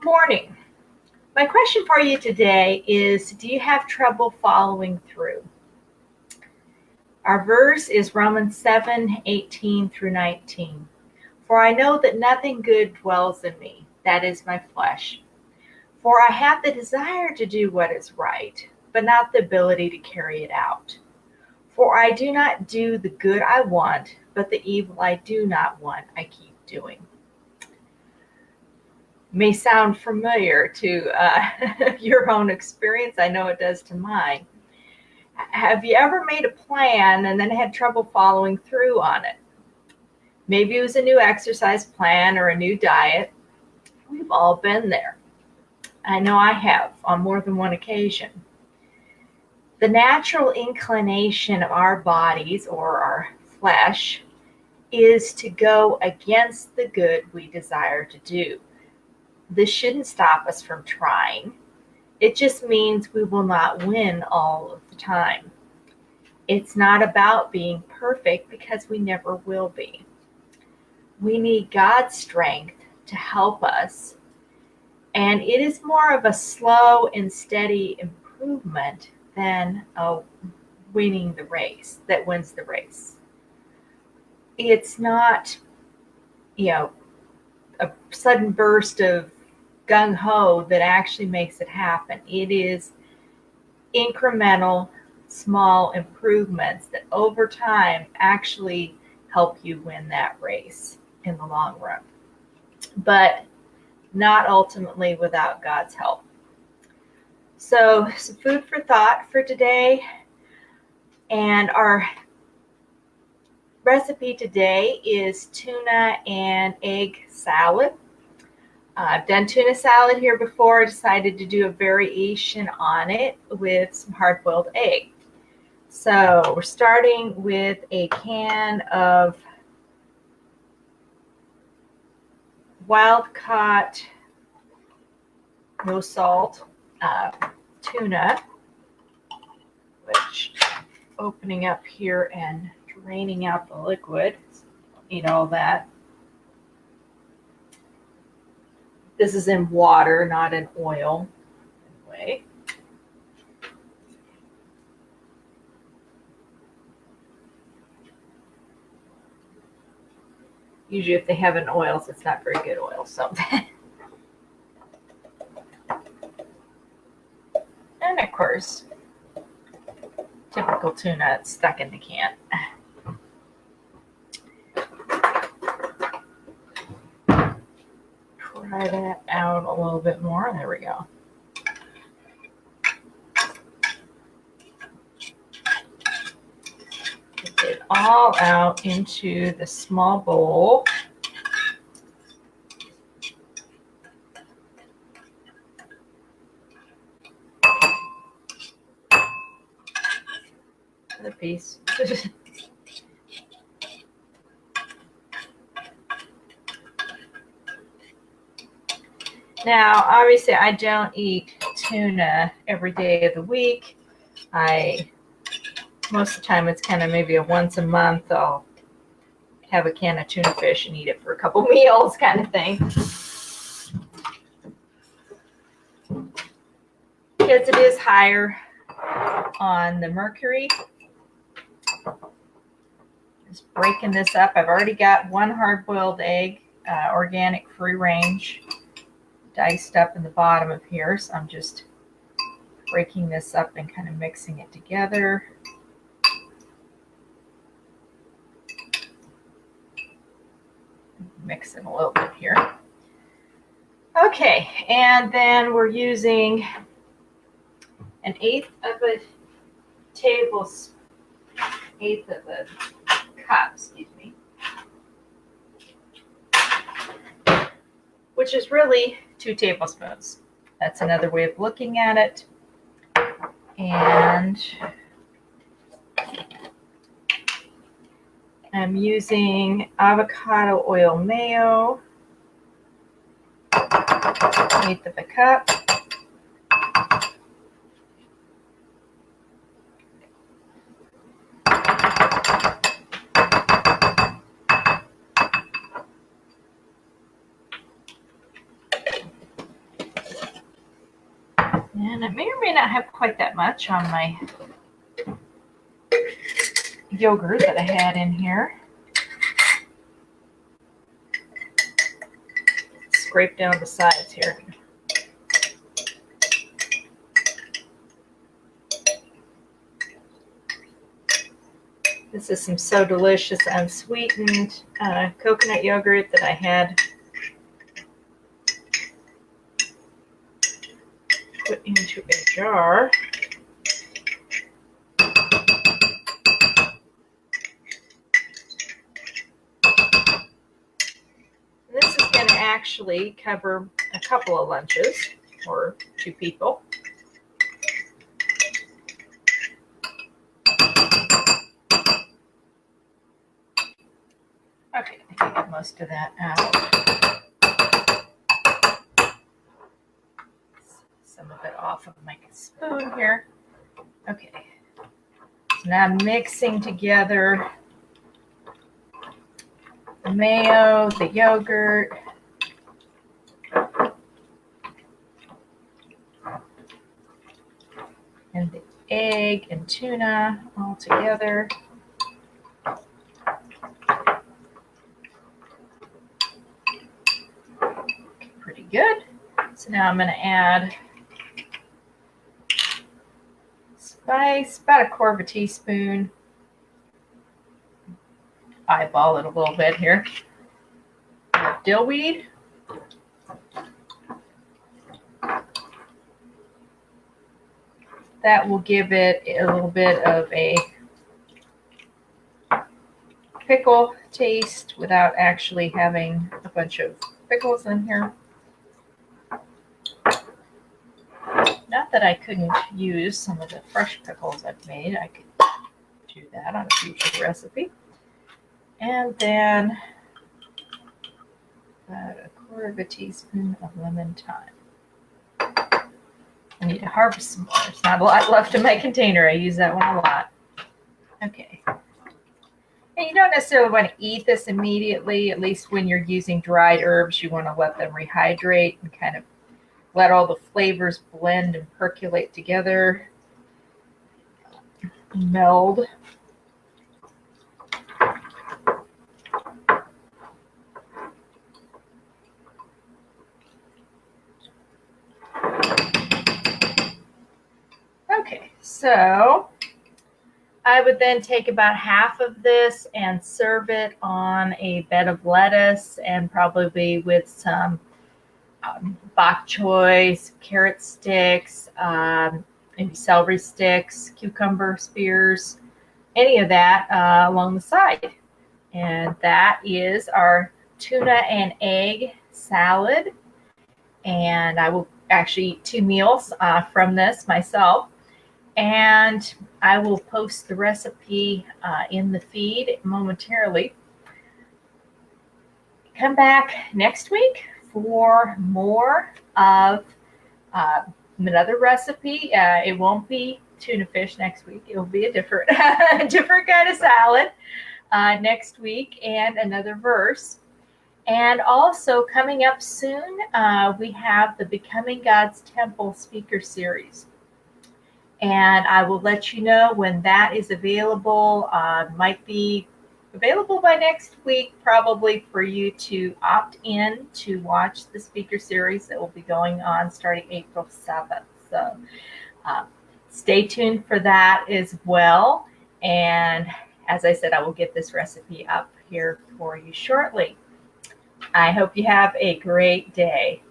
Morning. My question for you today is, do you have trouble following through? Our verse is Romans 7:18 through 19. For I know that nothing good dwells in me, that is my flesh. For I have the desire to do what is right, but not the ability to carry it out. For I do not do the good I want, but the evil I do not want, I keep doing. May sound familiar to your own experience. I know it does to mine. Have you ever made a plan and then had trouble following through on it? Maybe it was a new exercise plan or a new diet. We've all been there. I know I have on more than one occasion. The natural inclination of our bodies or our flesh is to go against the good we desire to do. This shouldn't stop us from trying. It just means we will not win all of the time. It's not about being perfect because we never will be. We need God's strength to help us, and it is more of a slow and steady improvement than winning the race that wins the race. It's not, a sudden burst of gung-ho that actually makes it happen. It is incremental, small improvements that over time actually help you win that race in the long run, but not ultimately without God's help. So some food for thought for today, and our recipe today is tuna and egg salad. I've done tuna salad here before. I decided to do a variation on it with some hard-boiled egg. So we're starting with a can of Wild Caught, no salt, tuna, which opening up here and draining out the liquid. Eat all that. This is in water, not in oil. Anyway. Usually if they have an oils, it's not very good oil. So, and of course, typical tuna, it's stuck in the can. Try that out a little bit more. There we go. Get it all out into the small bowl. Another piece. Now, obviously, I don't eat tuna every day of the week. Most of the time, it's kind of maybe a once a month. I'll have a can of tuna fish and eat it for a couple meals kind of thing. Because it is higher on the mercury. Just breaking this up. I've already got one hard-boiled egg, organic, free range, diced up in the bottom of here, so I'm just breaking this up and kind of mixing it together. Mix it a little bit here. Okay, and then we're using an eighth of a cup, which is really 2 tablespoons. That's another way of looking at it. And I'm using Avocado Oil Mayo, 1/8 of a cup. And I may or may not have quite that much on my yogurt that I had in here. Scrape down the sides here. This is some So Delicious unsweetened coconut yogurt that I had put into a jar. This is going to actually cover a couple of lunches or 2 people. Okay, I think I got most of that out. Some of it off of my spoon here. Okay, so now I'm mixing together the mayo, the yogurt, and the egg and tuna all together. Okay, pretty good. So now I'm going to add spice, about 1/4 teaspoon. Eyeball it a little bit here. Dill weed. That will give it a little bit of a pickle taste without actually having a bunch of pickles in here. Not that I couldn't use some of the fresh pickles I've made. I could do that on a future recipe. And then about 1/4 teaspoon of lemon thyme. I need to harvest some more. There's not a lot left in my container. I use that one a lot. Okay. And you don't necessarily want to eat this immediately. At least when you're using dried herbs, you want to let them rehydrate and kind of let all the flavors blend and percolate together, meld. Okay, so I would then take about half of this and serve it on a bed of lettuce and probably with some bok choy, carrot sticks, maybe celery sticks, cucumber spears, any of that along the side. And that is our tuna and egg salad. And I will actually eat 2 meals from this myself. And I will post the recipe in the feed momentarily. Come back next week for more of another recipe. It won't be tuna fish next week. It will be a different, different kind of salad next week, and another verse. And also coming up soon, we have the Becoming God's Temple speaker series. And I will let you know when that is available. Might be available by next week, probably, for you to opt in to watch the speaker series that will be going on starting April 7th. So stay tuned for that as well. And as I said, I will get this recipe up here for you shortly. I hope you have a great day.